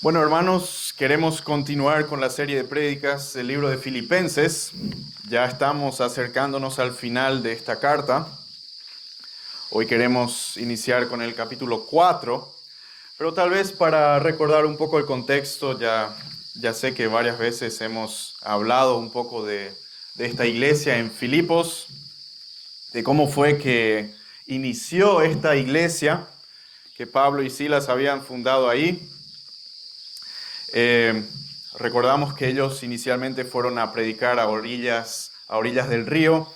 Bueno, hermanos, queremos continuar con la serie de prédicas del libro de Filipenses. Ya estamos acercándonos al final de esta carta. Hoy queremos iniciar con el capítulo 4, pero tal vez para recordar un poco el contexto, ya sé que varias veces hemos hablado un poco de esta iglesia en Filipos, de cómo fue que inició esta iglesia que Pablo y Silas habían fundado ahí. Eh, Recordamos que ellos inicialmente fueron a predicar a orillas del río.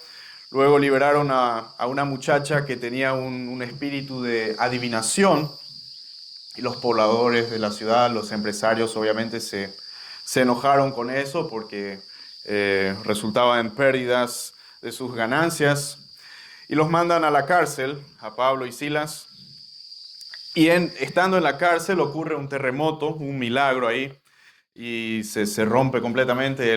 Luego liberaron a una muchacha que tenía un espíritu de adivinación. Y los pobladores de la ciudad, los empresarios, obviamente se enojaron con eso porque resultaba en pérdidas de sus ganancias. Y los mandan a la cárcel, a Pablo y Silas. Y estando en la cárcel ocurre un terremoto, un milagro ahí, y se rompe completamente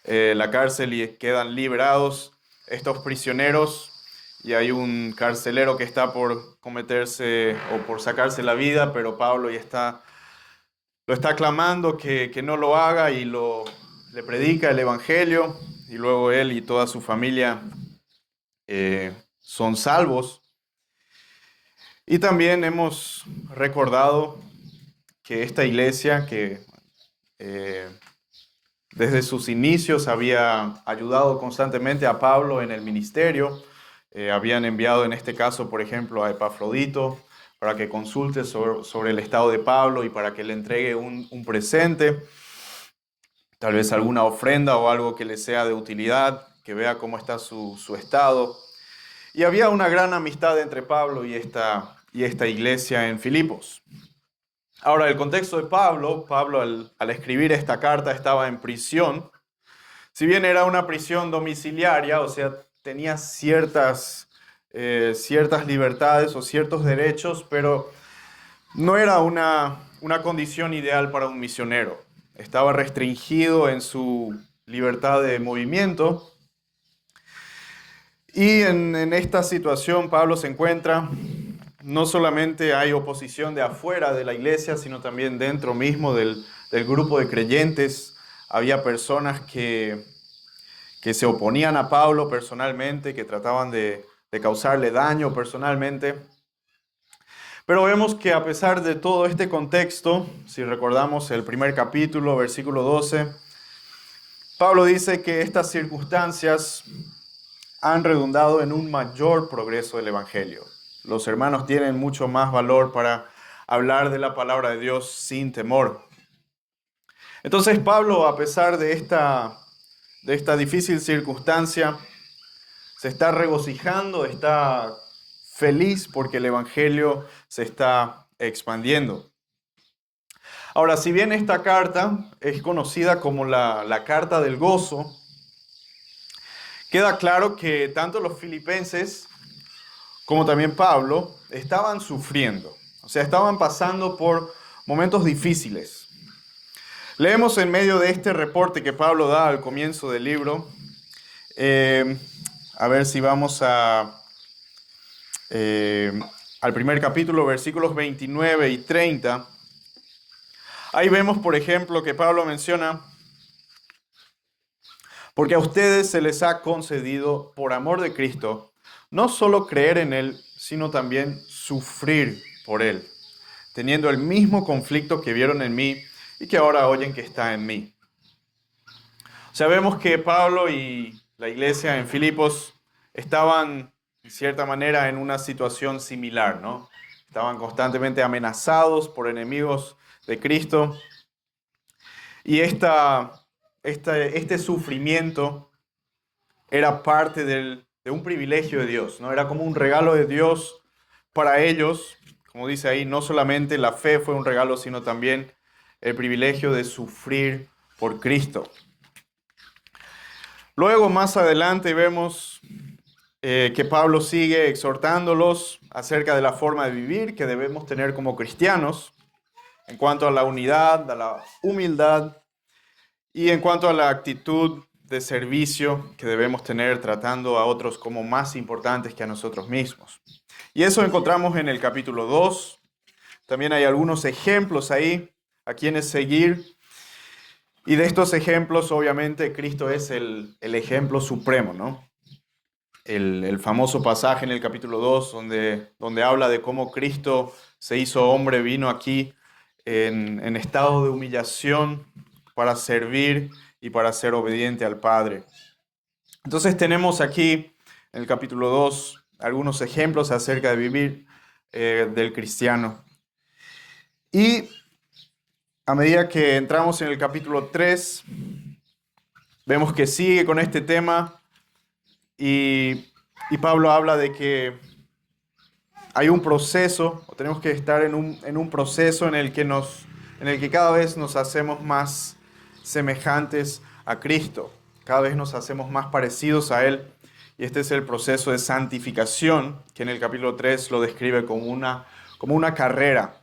la cárcel y quedan liberados estos prisioneros. Y hay un carcelero que está por cometerse o por sacarse la vida, pero Pablo lo está clamando que no lo haga y le predica el evangelio. Y luego él y toda su familia son salvos. Y también hemos recordado que esta iglesia que eh, desde sus inicios había ayudado constantemente a Pablo en el ministerio. Habían enviado en este caso, por ejemplo, a Epafrodito para que consulte sobre el estado de Pablo y para que le entregue un presente, tal vez alguna ofrenda o algo que le sea de utilidad, que vea cómo está su estado. Y había una gran amistad entre Pablo y esta iglesia en Filipos. Ahora, el contexto de Pablo al escribir esta carta estaba en prisión. Si bien era una prisión domiciliaria, o sea, tenía ciertas libertades o ciertos derechos, pero no era una condición ideal para un misionero. Estaba restringido en su libertad de movimiento. Y en esta situación Pablo se encuentra, no solamente hay oposición de afuera de la iglesia, sino también dentro mismo del grupo de creyentes. Había personas que se oponían a Pablo personalmente, que trataban de causarle daño personalmente. Pero vemos que a pesar de todo este contexto, si recordamos el primer capítulo, versículo 12, Pablo dice que estas circunstancias han redundado en un mayor progreso del Evangelio. Los hermanos tienen mucho más valor para hablar de la palabra de Dios sin temor. Entonces Pablo, a pesar de esta difícil circunstancia, se está regocijando, está feliz porque el Evangelio se está expandiendo. Ahora, si bien esta carta es conocida como la carta del gozo, queda claro que tanto los filipenses como también Pablo estaban sufriendo, o sea, estaban pasando por momentos difíciles. Leemos en medio de este reporte que Pablo da al comienzo del libro, eh, a ver si vamos eh, al primer capítulo, versículos 29 y 30. Ahí vemos, por ejemplo, que Pablo menciona, porque a ustedes se les ha concedido, por amor de Cristo, no solo creer en Él, sino también sufrir por Él, teniendo el mismo conflicto que vieron en mí y que ahora oyen que está en mí. Sabemos que Pablo y la iglesia en Filipos estaban, de cierta manera, en una situación similar, ¿no? Estaban constantemente amenazados por enemigos de Cristo. Y este sufrimiento era parte de un privilegio de Dios, ¿no? Era como un regalo de Dios para ellos. Como dice ahí, no solamente la fe fue un regalo, sino también el privilegio de sufrir por Cristo. Luego, más adelante, vemos que Pablo sigue exhortándolos acerca de la forma de vivir que debemos tener como cristianos, en cuanto a la unidad, a la humildad y en cuanto a la actitud de servicio que debemos tener tratando a otros como más importantes que a nosotros mismos. Y eso encontramos en el capítulo 2. También hay algunos ejemplos ahí a quienes seguir. Y de estos ejemplos, obviamente, Cristo es el ejemplo supremo, ¿no? El famoso pasaje en el capítulo 2, donde habla de cómo Cristo se hizo hombre, vino aquí en estado de humillación para servir y para ser obediente al Padre. Entonces tenemos aquí en el capítulo 2 algunos ejemplos acerca de vivir del cristiano. Y a medida que entramos en el capítulo 3, vemos que sigue con este tema y Pablo habla de que hay un proceso, o tenemos que estar en un proceso en el que cada vez nos hacemos más semejantes a Cristo, cada vez nos hacemos más parecidos a Él. Y este es el proceso de santificación, que en el capítulo 3 lo describe como una carrera.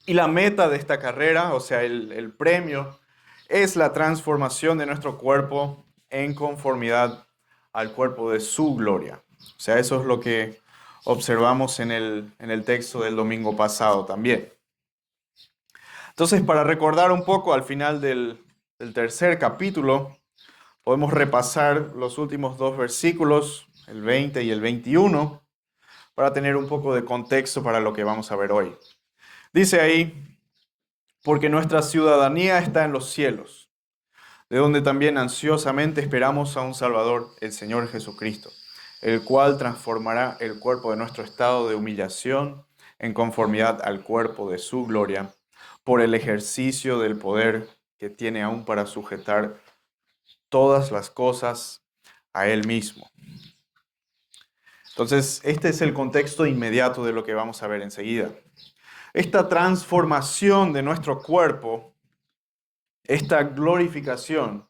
Y la meta de esta carrera, o sea, el premio, es la transformación de nuestro cuerpo en conformidad al cuerpo de su gloria. O sea, eso es lo que observamos en el texto del domingo pasado también. Entonces, para recordar un poco, al final del tercer capítulo, podemos repasar los últimos dos versículos, el 20 y el 21, para tener un poco de contexto para lo que vamos a ver hoy. Dice ahí, porque nuestra ciudadanía está en los cielos, de donde también ansiosamente esperamos a un Salvador, el Señor Jesucristo, el cual transformará el cuerpo de nuestro estado de humillación en conformidad al cuerpo de su gloria, por el ejercicio del poder que tiene aún para sujetar todas las cosas a Él mismo. Entonces, este es el contexto inmediato de lo que vamos a ver enseguida. Esta transformación de nuestro cuerpo, esta glorificación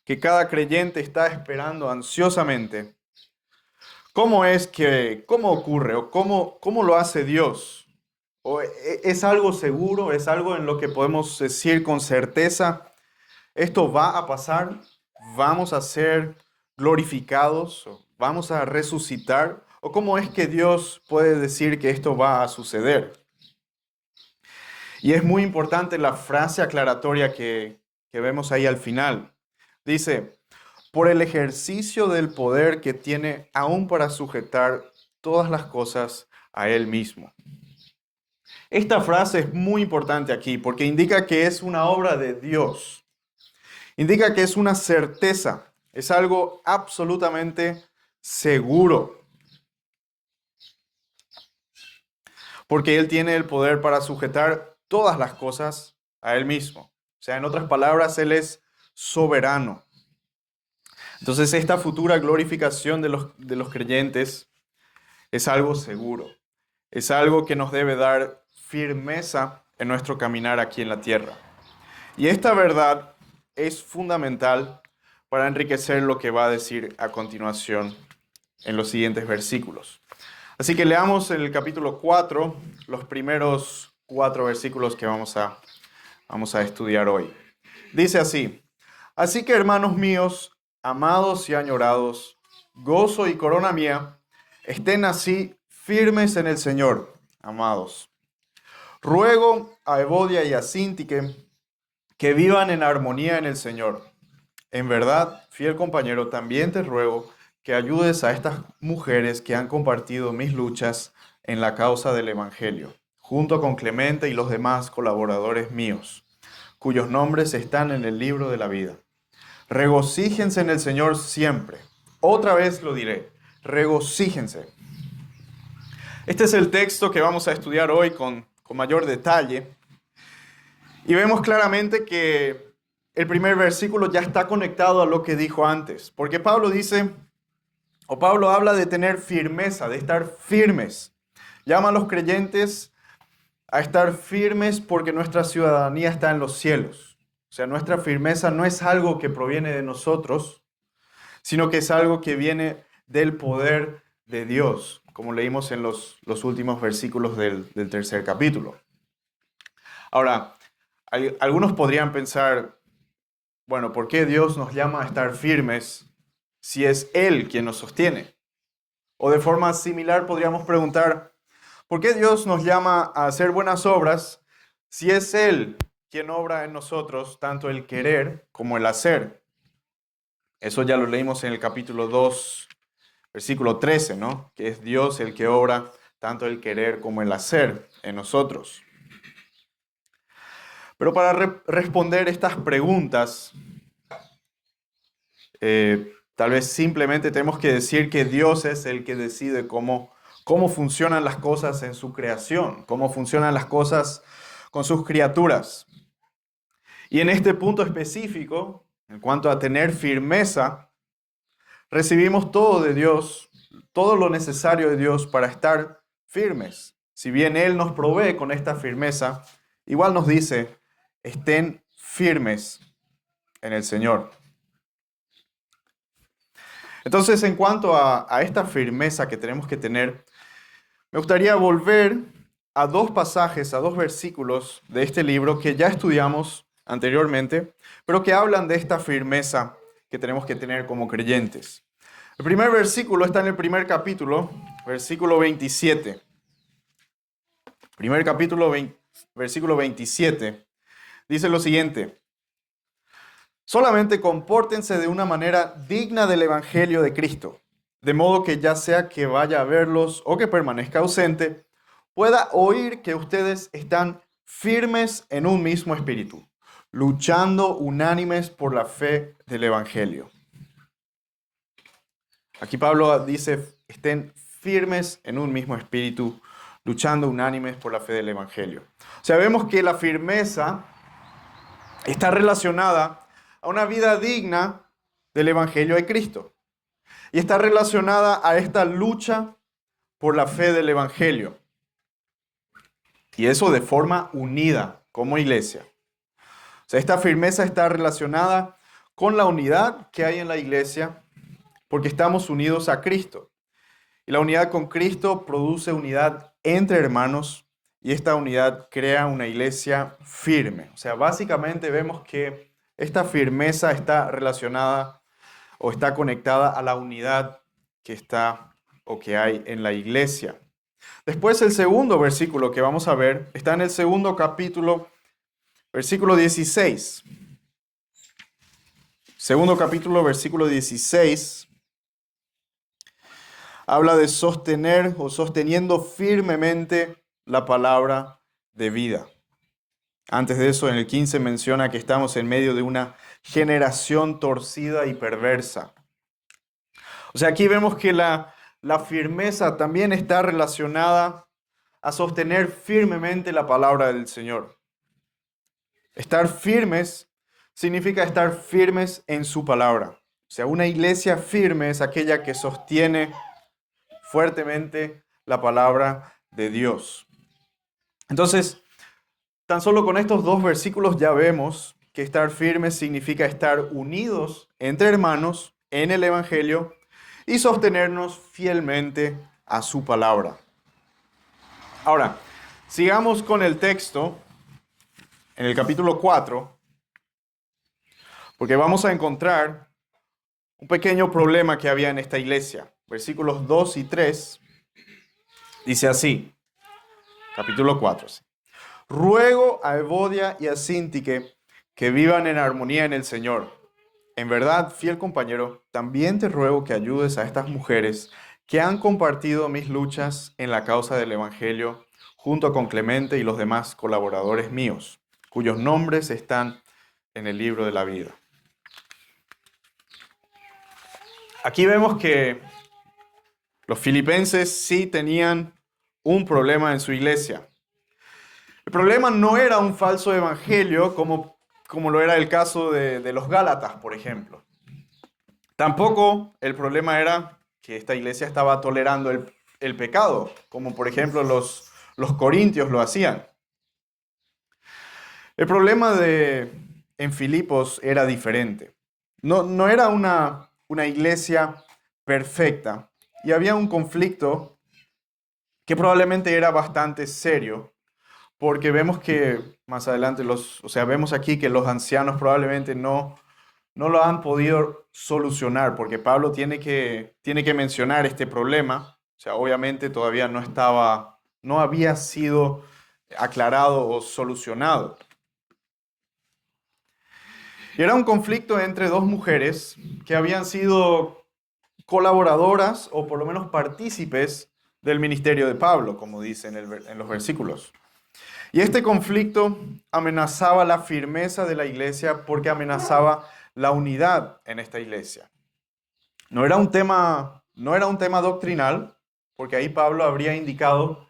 que cada creyente está esperando ansiosamente, ¿cómo ocurre o cómo lo hace Dios? ¿Es algo seguro? ¿Es algo en lo que podemos decir con certeza? ¿Esto va a pasar? ¿Vamos a ser glorificados? ¿Vamos a resucitar? ¿O cómo es que Dios puede decir que esto va a suceder? Y es muy importante la frase aclaratoria que vemos ahí al final. Dice, por el ejercicio del poder que tiene aún para sujetar todas las cosas a Él mismo. Esta frase es muy importante aquí porque indica que es una obra de Dios. Indica que es una certeza, es algo absolutamente seguro. Porque Él tiene el poder para sujetar todas las cosas a Él mismo. O sea, en otras palabras, Él es soberano. Entonces, esta futura glorificación de los creyentes es algo seguro. Es algo que nos debe dar firmeza en nuestro caminar aquí en la tierra. Y esta verdad es fundamental para enriquecer lo que va a decir a continuación en los siguientes versículos. Así que leamos en el capítulo 4 los primeros 4 versículos que vamos a estudiar hoy. Dice así, así que hermanos míos, amados y añorados, gozo y corona mía, estén así firmes en el Señor, amados. Ruego a Evodia y a Síntique que vivan en armonía en el Señor. En verdad, fiel compañero, también te ruego que ayudes a estas mujeres que han compartido mis luchas en la causa del Evangelio, junto con Clemente y los demás colaboradores míos, cuyos nombres están en el libro de la vida. Regocíjense en el Señor siempre. Otra vez lo diré, regocíjense. Este es el texto que vamos a estudiar hoy con mayor detalle. Y vemos claramente que el primer versículo ya está conectado a lo que dijo antes, porque Pablo habla de tener firmeza, de estar firmes. Llama a los creyentes a estar firmes porque nuestra ciudadanía está en los cielos. O sea, nuestra firmeza no es algo que proviene de nosotros, sino que es algo que viene del poder de Dios, como leímos en los últimos versículos del tercer capítulo. Ahora, algunos podrían pensar, bueno, ¿por qué Dios nos llama a estar firmes si es Él quien nos sostiene? O de forma similar podríamos preguntar, ¿por qué Dios nos llama a hacer buenas obras si es Él quien obra en nosotros tanto el querer como el hacer. Eso ya lo leímos en el capítulo 2, versículo 13, ¿no? Que es Dios el que obra tanto el querer como el hacer en nosotros. Pero para responder estas preguntas, tal vez simplemente tenemos que decir que Dios es el que decide cómo funcionan las cosas en su creación, cómo funcionan las cosas con sus criaturas. Y en este punto específico, en cuanto a tener firmeza, recibimos todo de Dios, todo lo necesario de Dios para estar firmes. Si bien Él nos provee con esta firmeza, igual nos dice, estén firmes en el Señor. Entonces, en cuanto a esta firmeza que tenemos que tener, me gustaría volver a dos pasajes, a dos versículos de este libro que ya estudiamos anteriormente, pero que hablan de esta firmeza que tenemos que tener como creyentes. El primer versículo está en el primer capítulo, versículo 27. Primer capítulo, versículo 27. Dice lo siguiente: solamente compórtense de una manera digna del Evangelio de Cristo, de modo que ya sea que vaya a verlos o que permanezca ausente, pueda oír que ustedes están firmes en un mismo espíritu, luchando unánimes por la fe del Evangelio. Aquí Pablo dice, estén firmes en un mismo espíritu, luchando unánimes por la fe del Evangelio. O sea, vemos que la firmeza está relacionada a una vida digna del Evangelio de Cristo. Y está relacionada a esta lucha por la fe del Evangelio. Y eso de forma unida, como iglesia. O sea, esta firmeza está relacionada con la unidad que hay en la iglesia, porque estamos unidos a Cristo. Y la unidad con Cristo produce unidad entre hermanos, y esta unidad crea una iglesia firme. O sea, básicamente vemos que esta firmeza está relacionada o está conectada a la unidad que está o que hay en la iglesia. Después el segundo versículo que vamos a ver está en el segundo capítulo, versículo 16. Segundo capítulo, versículo 16. Habla de sostener o sosteniendo firmemente la palabra de vida. Antes de eso, en el 15 menciona que estamos en medio de una generación torcida y perversa. O sea, aquí vemos que la firmeza también está relacionada a sostener firmemente la palabra del Señor. Estar firmes significa estar firmes en su palabra. O sea, una iglesia firme es aquella que sostiene fuertemente la palabra de Dios. Entonces, tan solo con estos dos versículos ya vemos que estar firmes significa estar unidos entre hermanos en el Evangelio y sostenernos fielmente a su palabra. Ahora, sigamos con el texto en el capítulo 4, porque vamos a encontrar un pequeño problema que había en esta iglesia. Versículos 2 y 3 dice así, capítulo 4. Ruego a Evodia y a Síntique que vivan en armonía en el Señor. En verdad, fiel compañero, también te ruego que ayudes a estas mujeres que han compartido mis luchas en la causa del Evangelio, junto con Clemente y los demás colaboradores míos, cuyos nombres están en el libro de la vida. Aquí vemos que los filipenses sí tenían un problema en su iglesia. El problema no era un falso evangelio como lo era el caso de los Gálatas, por ejemplo. Tampoco el problema era que esta iglesia estaba tolerando el pecado, como por ejemplo los corintios lo hacían. El problema en Filipos era diferente. No era una iglesia perfecta y había un conflicto que probablemente era bastante serio, porque vemos que más adelante, vemos aquí que los ancianos probablemente no lo han podido solucionar, porque Pablo tiene que mencionar este problema. O sea, obviamente todavía no había sido aclarado o solucionado. Y era un conflicto entre dos mujeres que habían sido colaboradoras o por lo menos partícipes del ministerio de Pablo, como dice en los versículos. Y este conflicto amenazaba la firmeza de la iglesia porque amenazaba la unidad en esta iglesia. No era un tema doctrinal, porque ahí Pablo habría indicado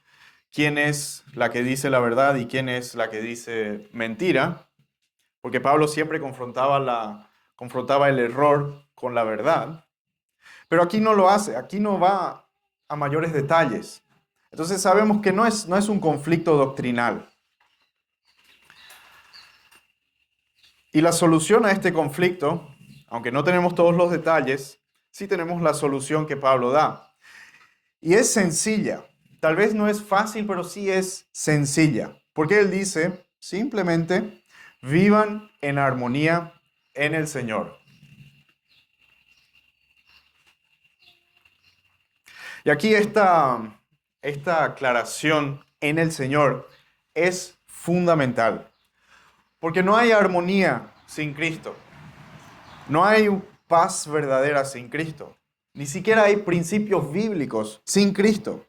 quién es la que dice la verdad y quién es la que dice mentira, porque Pablo siempre confrontaba el error con la verdad. Pero aquí no lo hace, aquí no va a mayores detalles. Entonces sabemos que no es un conflicto doctrinal. Y la solución a este conflicto, aunque no tenemos todos los detalles, sí tenemos la solución que Pablo da. Y es sencilla. Tal vez no es fácil, pero sí es sencilla. Porque él dice, simplemente, vivan en armonía en el Señor. Y aquí esta aclaración en el Señor es fundamental. Porque no hay armonía sin Cristo. No hay paz verdadera sin Cristo. Ni siquiera hay principios bíblicos sin Cristo.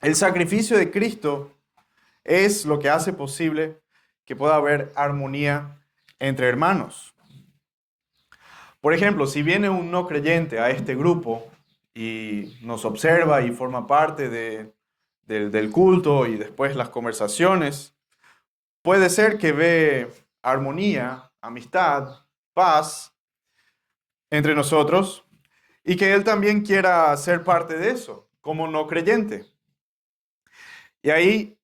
El sacrificio de Cristo es lo que hace posible que pueda haber armonía entre hermanos. Por ejemplo, si viene un no creyente a este grupo y nos observa y forma parte del culto y después las conversaciones, puede ser que ve armonía, amistad, paz entre nosotros y que él también quiera ser parte de eso, como no creyente. Y ahí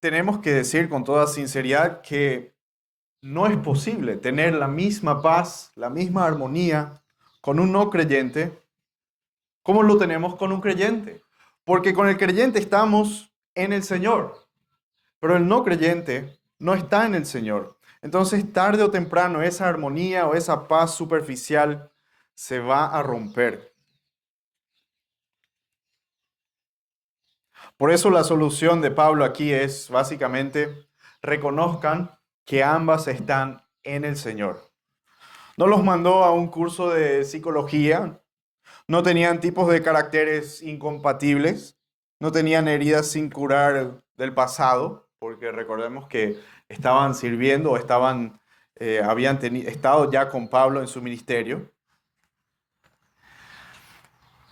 tenemos que decir con toda sinceridad que no es posible tener la misma paz, la misma armonía con un no creyente como lo tenemos con un creyente. Porque con el creyente estamos en el Señor, pero el no creyente no está en el Señor. Entonces, tarde o temprano, esa armonía o esa paz superficial se va a romper. Por eso la solución de Pablo aquí es básicamente reconozcan que ambas están en el Señor. No los mandó a un curso de psicología, no tenían tipos de caracteres incompatibles, no tenían heridas sin curar del pasado, porque recordemos que estaban sirviendo o habían estado ya con Pablo en su ministerio.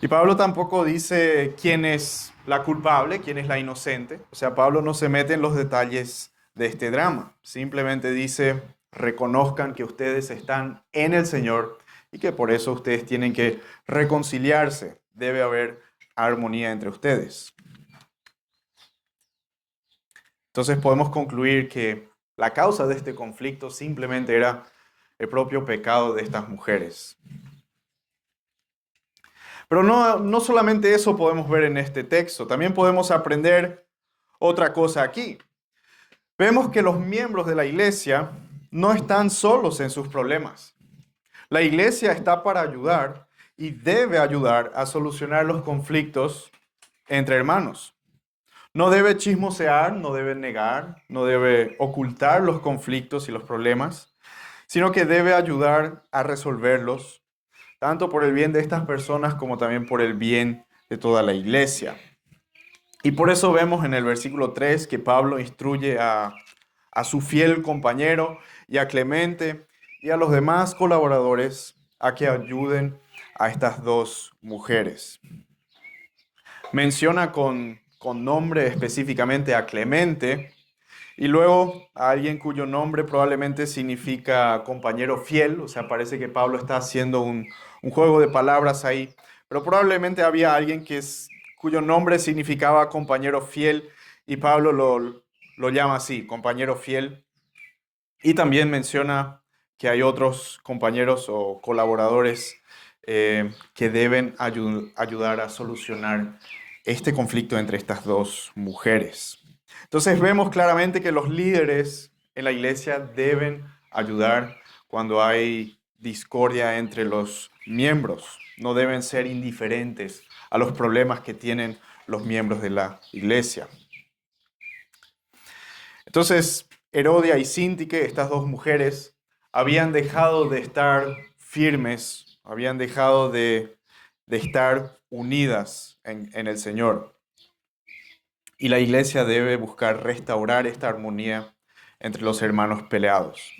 Y Pablo tampoco dice quién es la culpable, quién es la inocente. O sea, Pablo no se mete en los detalles de este drama. Simplemente dice, reconozcan que ustedes están en el Señor y que por eso ustedes tienen que reconciliarse. Debe haber armonía entre ustedes. Entonces podemos concluir que la causa de este conflicto simplemente era el propio pecado de estas mujeres. Pero no solamente eso podemos ver en este texto, también podemos aprender otra cosa aquí. Vemos que los miembros de la iglesia no están solos en sus problemas. La iglesia está para ayudar y debe ayudar a solucionar los conflictos entre hermanos. No debe chismosear, no debe negar, no debe ocultar los conflictos y los problemas, sino que debe ayudar a resolverlos tanto por el bien de estas personas como también por el bien de toda la iglesia. Y por eso vemos en el versículo 3 que Pablo instruye a su fiel compañero y a Clemente y a los demás colaboradores a que ayuden a estas dos mujeres. Menciona con nombre específicamente a Clemente y luego a alguien cuyo nombre probablemente significa compañero fiel, o sea, parece que Pablo está haciendo un juego de palabras ahí, pero probablemente había alguien cuyo nombre significaba compañero fiel y Pablo lo llama así, compañero fiel. Y también menciona que hay otros compañeros o colaboradores que deben ayudar a solucionar este conflicto entre estas dos mujeres. Entonces vemos claramente que los líderes en la iglesia deben ayudar cuando hay discordia entre los miembros. No deben ser indiferentes a los problemas que tienen los miembros de la iglesia. Entonces, Herodia y Síntique, estas dos mujeres, habían dejado de estar firmes, habían dejado de estar unidas en el Señor. Y la iglesia debe buscar restaurar esta armonía entre los hermanos peleados.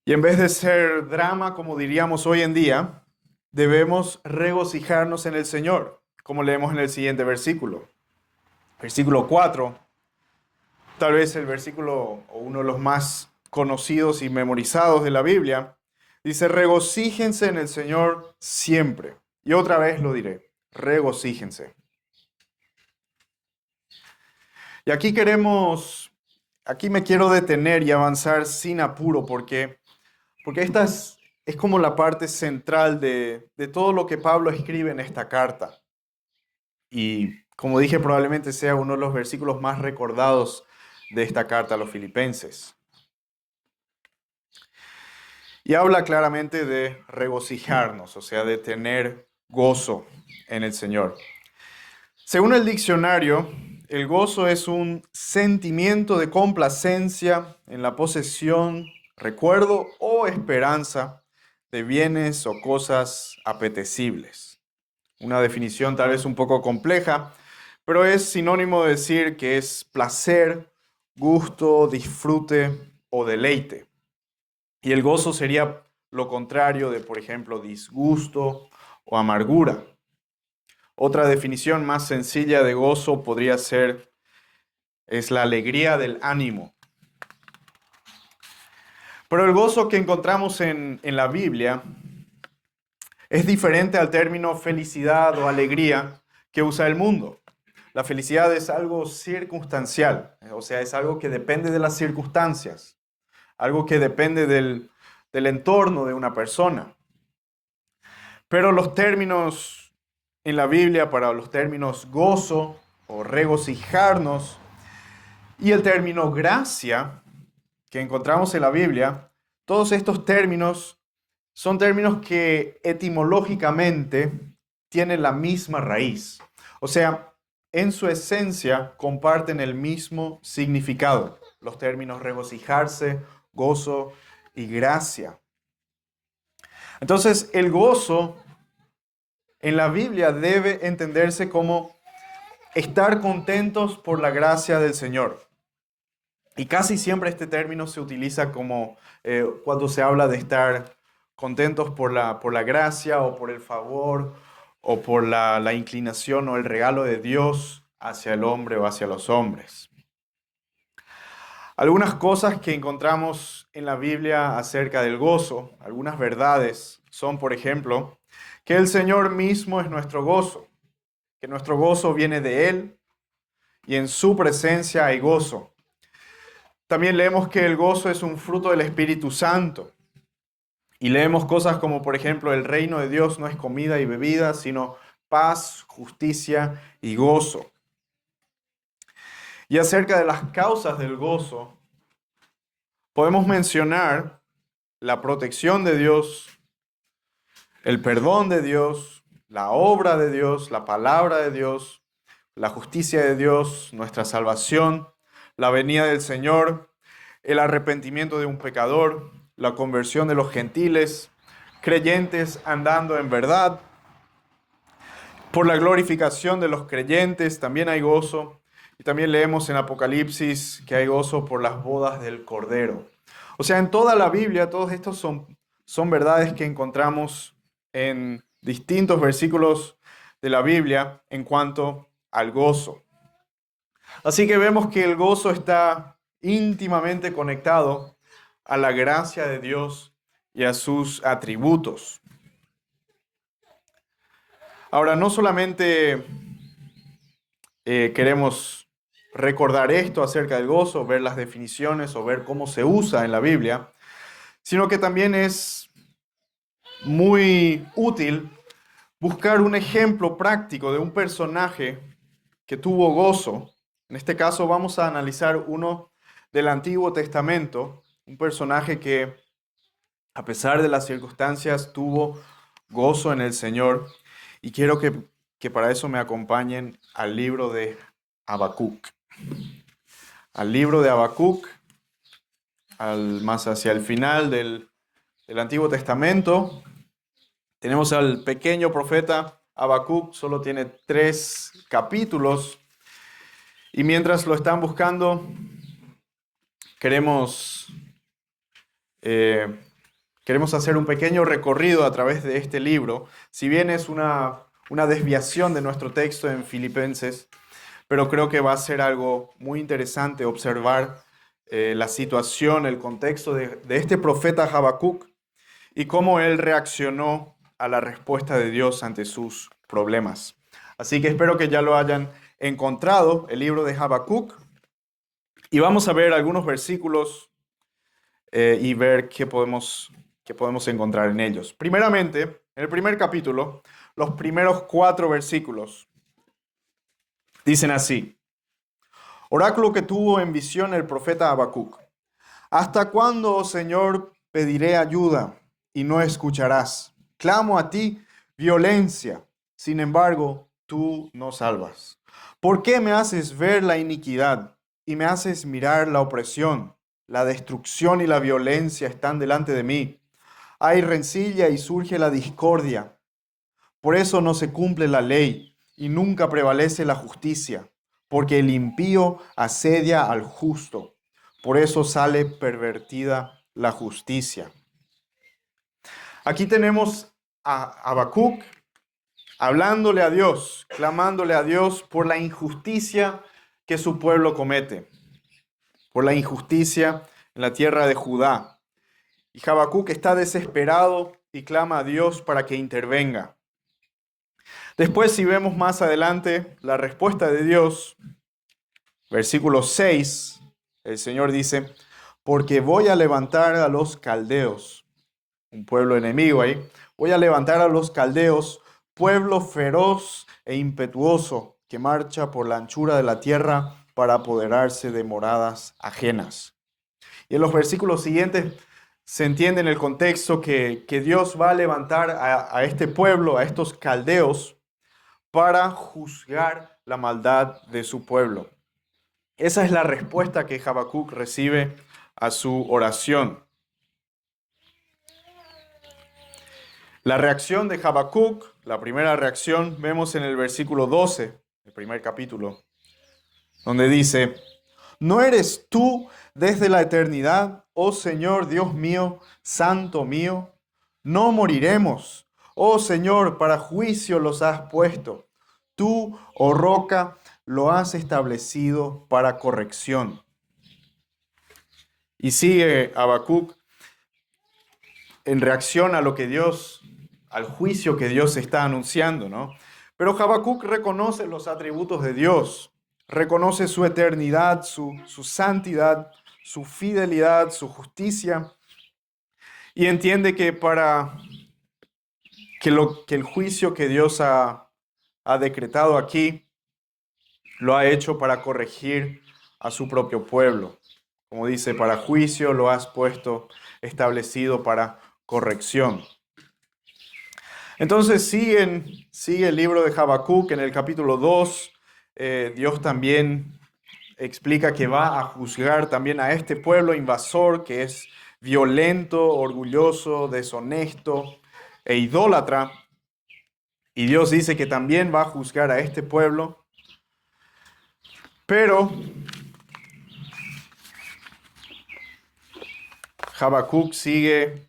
Y en vez de ser drama, como diríamos hoy en día, debemos regocijarnos en el Señor, como leemos en el siguiente versículo. Versículo 4, tal vez el versículo o uno de los más conocidos y memorizados de la Biblia, dice, regocíjense en el Señor siempre. Y otra vez lo diré, regocíjense. Y aquí me quiero detener y avanzar sin apuro, porque esta es como la parte central de todo lo que Pablo escribe en esta carta. Y como dije, probablemente sea uno de los versículos más recordados de esta carta a los filipenses. Y habla claramente de regocijarnos, o sea, de tener gozo en el Señor. Según el diccionario, el gozo es un sentimiento de complacencia en la posesión, recuerdo o esperanza de bienes o cosas apetecibles. Una definición tal vez un poco compleja, pero es sinónimo de decir que es placer, gusto, disfrute o deleite. Y el gozo sería lo contrario de, por ejemplo, disgusto o amargura. Otra definición más sencilla de gozo podría ser, es la alegría del ánimo. Pero el gozo que encontramos en la Biblia es diferente al término felicidad o alegría que usa el mundo. La felicidad es algo circunstancial, o sea, es algo que depende de las circunstancias, algo que depende del entorno de una persona. Pero los términos en la Biblia para los términos gozo o regocijarnos y el término gracia que encontramos en la Biblia, todos estos términos son términos que etimológicamente tienen la misma raíz. O sea, en su esencia comparten el mismo significado. Los términos regocijarse, gozo y gracia. Entonces, el gozo en la Biblia debe entenderse como estar contentos por la gracia del Señor. Y casi siempre este término se utiliza como cuando se habla de estar contentos por la gracia o por el favor o por la inclinación o el regalo de Dios hacia el hombre o hacia los hombres. Algunas cosas que encontramos en la Biblia acerca del gozo, algunas verdades, son, por ejemplo, que el Señor mismo es nuestro gozo, que nuestro gozo viene de Él y en su presencia hay gozo. También leemos que el gozo es un fruto del Espíritu Santo. Y leemos cosas como, por ejemplo, el reino de Dios no es comida y bebida, sino paz, justicia y gozo. Y acerca de las causas del gozo, podemos mencionar la protección de Dios, el perdón de Dios, la obra de Dios, la palabra de Dios, la justicia de Dios, nuestra salvación, la venida del Señor, el arrepentimiento de un pecador, la conversión de los gentiles, creyentes andando en verdad. Por la glorificación de los creyentes también hay gozo. Y también leemos en Apocalipsis que hay gozo por las bodas del Cordero. O sea, en toda la Biblia, todos estos son verdades que encontramos en distintos versículos de la Biblia en cuanto al gozo. Así que vemos que el gozo está íntimamente conectado a la gracia de Dios y a sus atributos. Ahora, no solamente queremos recordar esto acerca del gozo, ver las definiciones o ver cómo se usa en la Biblia, sino que también es muy útil buscar un ejemplo práctico de un personaje que tuvo gozo. En este caso vamos a analizar uno del Antiguo Testamento, un personaje que a pesar de las circunstancias tuvo gozo en el Señor. Y quiero que para eso me acompañen al libro de Habacuc. Al libro de Habacuc, más hacia el final del Antiguo Testamento. Tenemos al pequeño profeta Habacuc, solo tiene 3 capítulos. Y mientras lo están buscando, queremos hacer un pequeño recorrido a través de este libro. Si bien es una desviación de nuestro texto en Filipenses, pero creo que va a ser algo muy interesante observar la situación, el contexto de este profeta Habacuc y cómo él reaccionó a la respuesta de Dios ante sus problemas. Así que espero que ya lo hayan encontrado, el libro de Habacuc, y vamos a ver algunos versículos y ver qué podemos encontrar en ellos. Primeramente, en el primer capítulo, los primeros 4 versículos dicen así: Oráculo que tuvo en visión el profeta Habacuc. ¿Hasta cuándo, oh Señor, pediré ayuda y no escucharás? Clamo a ti violencia, sin embargo, tú no salvas. ¿Por qué me haces ver la iniquidad y me haces mirar la opresión? La destrucción y la violencia están delante de mí. Hay rencilla y surge la discordia. Por eso no se cumple la ley y nunca prevalece la justicia, porque el impío asedia al justo. Por eso sale pervertida la justicia. Aquí tenemos a Habacuc hablándole a Dios, clamándole a Dios por la injusticia que su pueblo comete, por la injusticia en la tierra de Judá. Y Habacuc está desesperado y clama a Dios para que intervenga. Después, si vemos más adelante la respuesta de Dios, versículo 6, el Señor dice: porque voy a levantar a los caldeos, un pueblo enemigo ahí, voy a levantar a los caldeos, pueblo feroz e impetuoso que marcha por la anchura de la tierra para apoderarse de moradas ajenas. Y en los versículos siguientes se entiende en el contexto que Dios va a levantar a este pueblo, a estos caldeos, para juzgar la maldad de su pueblo. Esa es la respuesta que Habacuc recibe a su oración. La reacción de Habacuc, la primera reacción, vemos en el versículo 12, el primer capítulo, donde dice: ¿no eres tú desde la eternidad, oh Señor Dios mío, santo mío? No moriremos, oh Señor, para juicio los has puesto. Tú, oh roca, lo has establecido para corrección. Y sigue Habacuc en reacción a lo que Dios, al juicio que Dios está anunciando, ¿no? Pero Habacuc reconoce los atributos de Dios, reconoce su eternidad, su santidad, su fidelidad, su justicia, y entiende que que el juicio que Dios ha decretado aquí lo ha hecho para corregir a su propio pueblo. Como dice, para juicio lo has puesto, establecido para corrección. Entonces sigue el libro de Habacuc en el capítulo 2. Dios también explica que va a juzgar también a este pueblo invasor que es violento, orgulloso, deshonesto e idólatra. Y Dios dice que también va a juzgar a este pueblo. Pero Habacuc sigue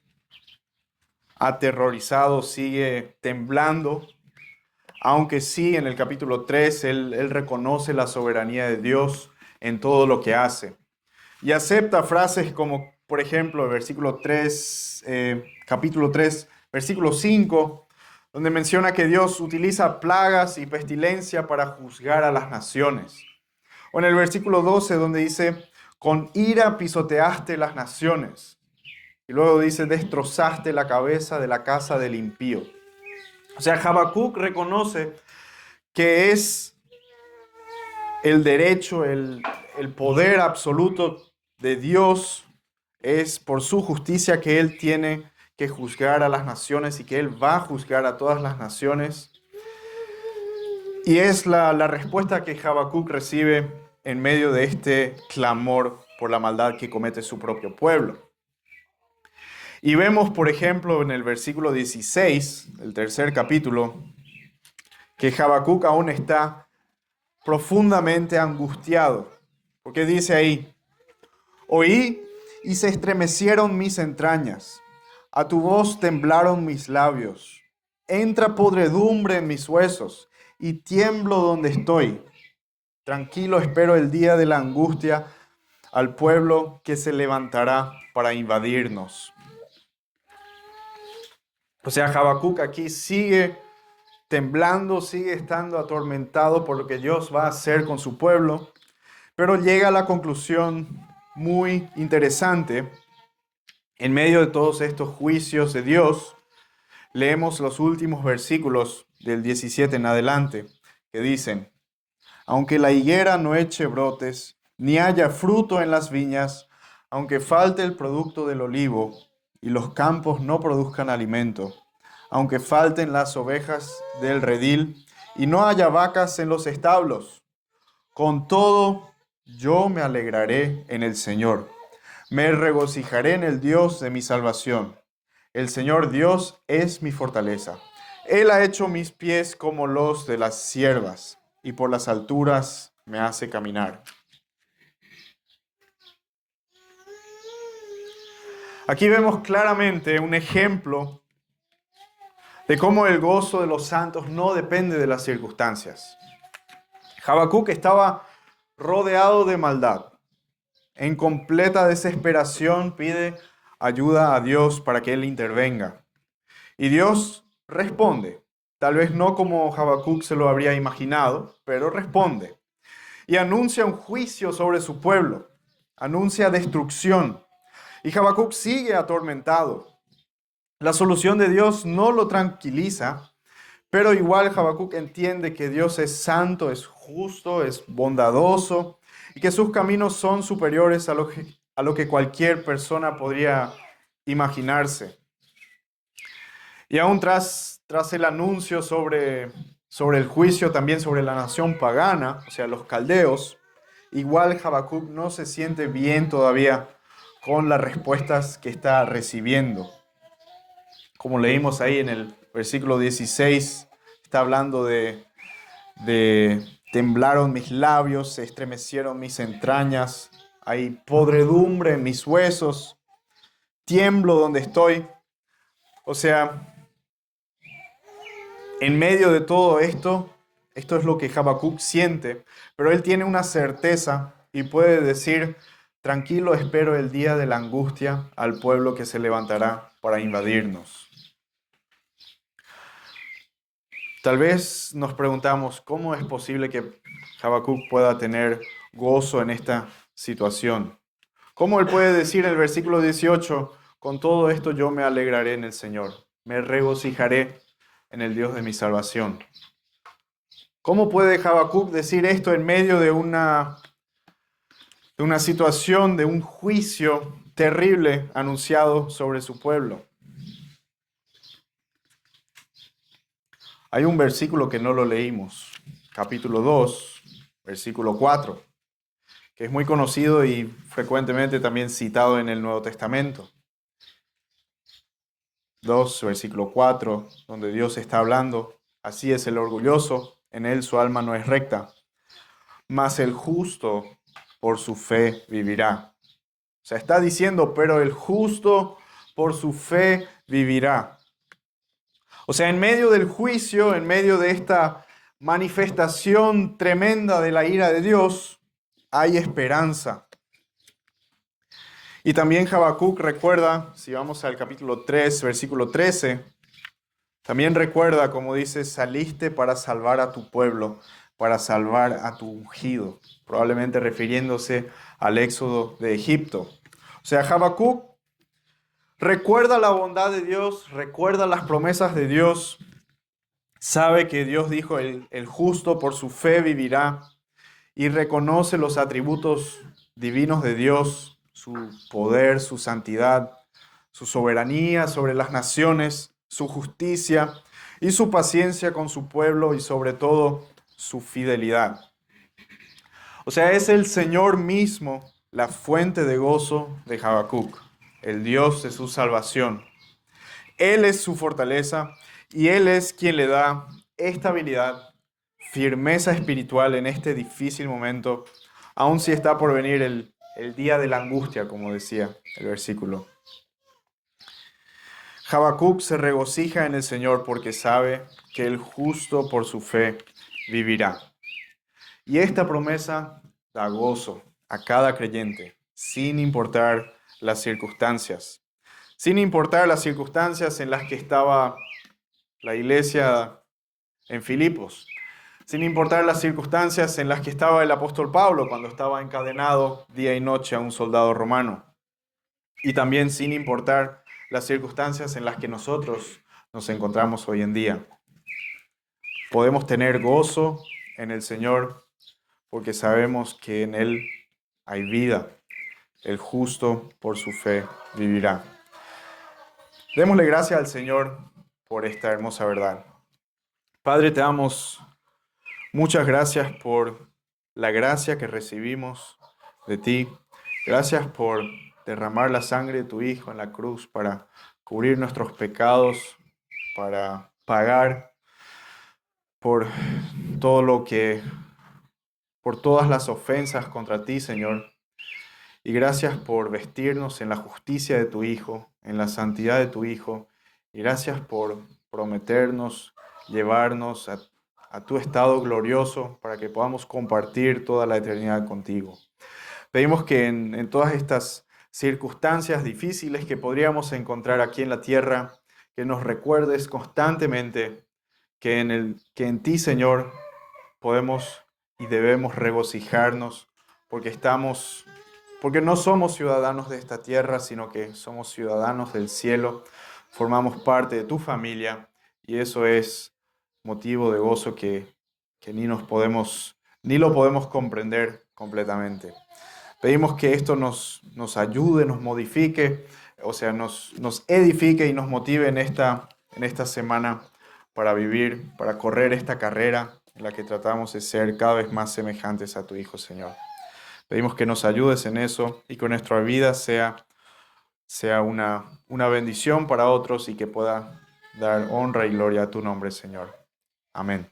aterrorizado, sigue temblando, aunque sí en el capítulo 3 él reconoce la soberanía de Dios en todo lo que hace. Y acepta frases como, por ejemplo, el versículo 3, capítulo 3, versículo 5, donde menciona que Dios utiliza plagas y pestilencia para juzgar a las naciones. O en el versículo 12, donde dice: con ira pisoteaste las naciones. Y luego dice: destrozaste la cabeza de la casa del impío. O sea, Habacuc reconoce que es el derecho, el poder absoluto de Dios, es por su justicia que Él tiene que juzgar a las naciones y que Él va a juzgar a todas las naciones. Y es la respuesta que Habacuc recibe en medio de este clamor por la maldad que comete su propio pueblo. Y vemos, por ejemplo, en el versículo 16, el tercer capítulo, que Habacuc aún está profundamente angustiado, porque dice ahí: oí y se estremecieron mis entrañas, a tu voz temblaron mis labios, entra podredumbre en mis huesos y tiemblo donde estoy. Tranquilo espero el día de la angustia al pueblo que se levantará para invadirnos. O sea, Habacuc aquí sigue temblando, sigue estando atormentado por lo que Dios va a hacer con su pueblo, pero llega a la conclusión muy interesante. En medio de todos estos juicios de Dios, leemos los últimos versículos del 17 en adelante, que dicen: aunque la higuera no eche brotes, ni haya fruto en las viñas, aunque falte el producto del olivo, y los campos no produzcan alimento, aunque falten las ovejas del redil, y no haya vacas en los establos, con todo yo me alegraré en el Señor. Me regocijaré en el Dios de mi salvación. El Señor Dios es mi fortaleza. Él ha hecho mis pies como los de las ciervas, y por las alturas me hace caminar. Aquí vemos claramente un ejemplo de cómo el gozo de los santos no depende de las circunstancias. Habacuc estaba rodeado de maldad. En completa desesperación pide ayuda a Dios para que Él intervenga. Y Dios responde, tal vez no como Habacuc se lo habría imaginado, pero responde. Y anuncia un juicio sobre su pueblo, anuncia destrucción. Y Habacuc sigue atormentado. La solución de Dios no lo tranquiliza, pero igual Habacuc entiende que Dios es santo, es justo, es bondadoso y que sus caminos son superiores a lo que cualquier persona podría imaginarse. Y aún tras el anuncio sobre el juicio también sobre la nación pagana, o sea, los caldeos, igual Habacuc no se siente bien todavía con las respuestas que está recibiendo. Como leímos ahí en el versículo 16, está hablando de temblaron mis labios, se estremecieron mis entrañas, hay podredumbre en mis huesos, tiemblo donde estoy. O sea, en medio de todo esto, esto es lo que Habacuc siente, pero él tiene una certeza y puede decir: tranquilo espero el día de la angustia al pueblo que se levantará para invadirnos. Tal vez nos preguntamos, ¿cómo es posible que Habacuc pueda tener gozo en esta situación? ¿Cómo él puede decir en el versículo 18, con todo esto yo me alegraré en el Señor, me regocijaré en el Dios de mi salvación? ¿Cómo puede Habacuc decir esto en medio de una situación, de un juicio terrible anunciado sobre su pueblo? Hay un versículo que no lo leímos, capítulo 2, versículo 4, que es muy conocido y frecuentemente también citado en el Nuevo Testamento. 2, versículo 4, donde Dios está hablando: así es el orgulloso, en él su alma no es recta, mas el justo por su fe vivirá. O sea, está diciendo, pero el justo por su fe vivirá. O sea, en medio del juicio, en medio de esta manifestación tremenda de la ira de Dios, hay esperanza. Y también Habacuc recuerda, si vamos al capítulo 3, versículo 13, también recuerda, como dice, saliste para salvar a tu pueblo, para salvar a tu ungido, probablemente refiriéndose al éxodo de Egipto. O sea, Habacuc recuerda la bondad de Dios, recuerda las promesas de Dios, sabe que Dios dijo, el justo por su fe vivirá, y reconoce los atributos divinos de Dios, su poder, su santidad, su soberanía sobre las naciones, su justicia y su paciencia con su pueblo y sobre todo su fidelidad. O sea, es el Señor mismo la fuente de gozo de Habacuc, el Dios de su salvación. Él es su fortaleza y Él es quien le da estabilidad, firmeza espiritual en este difícil momento, aun si está por venir el día de la angustia, como decía el versículo. Habacuc se regocija en el Señor porque sabe que el justo por su fe vivirá. Y esta promesa da gozo a cada creyente, sin importar las circunstancias. Sin importar las circunstancias en las que estaba la iglesia en Filipos. Sin importar las circunstancias en las que estaba el apóstol Pablo cuando estaba encadenado día y noche a un soldado romano. Y también sin importar las circunstancias en las que nosotros nos encontramos hoy en día. Podemos tener gozo en el Señor porque sabemos que en Él hay vida. El justo por su fe vivirá. Démosle gracias al Señor por esta hermosa verdad. Padre, te damos muchas gracias por la gracia que recibimos de ti. Gracias por derramar la sangre de tu Hijo en la cruz para cubrir nuestros pecados, para pagar por todo por todas las ofensas contra ti, Señor. Y gracias por vestirnos en la justicia de tu Hijo, en la santidad de tu Hijo. Y gracias por prometernos llevarnos a tu estado glorioso para que podamos compartir toda la eternidad contigo. Pedimos que en todas estas circunstancias difíciles que podríamos encontrar aquí en la tierra, que nos recuerdes constantemente que en ti, Señor, podemos y debemos regocijarnos porque no somos ciudadanos de esta tierra, sino que somos ciudadanos del cielo, formamos parte de tu familia y eso es motivo de gozo que ni lo podemos comprender completamente. Pedimos que esto nos ayude, nos modifique, o sea, nos edifique y nos motive en esta semana para vivir, para correr esta carrera en la que tratamos de ser cada vez más semejantes a tu Hijo, Señor. Pedimos que nos ayudes en eso y que nuestra vida sea una bendición para otros y que pueda dar honra y gloria a tu nombre, Señor. Amén.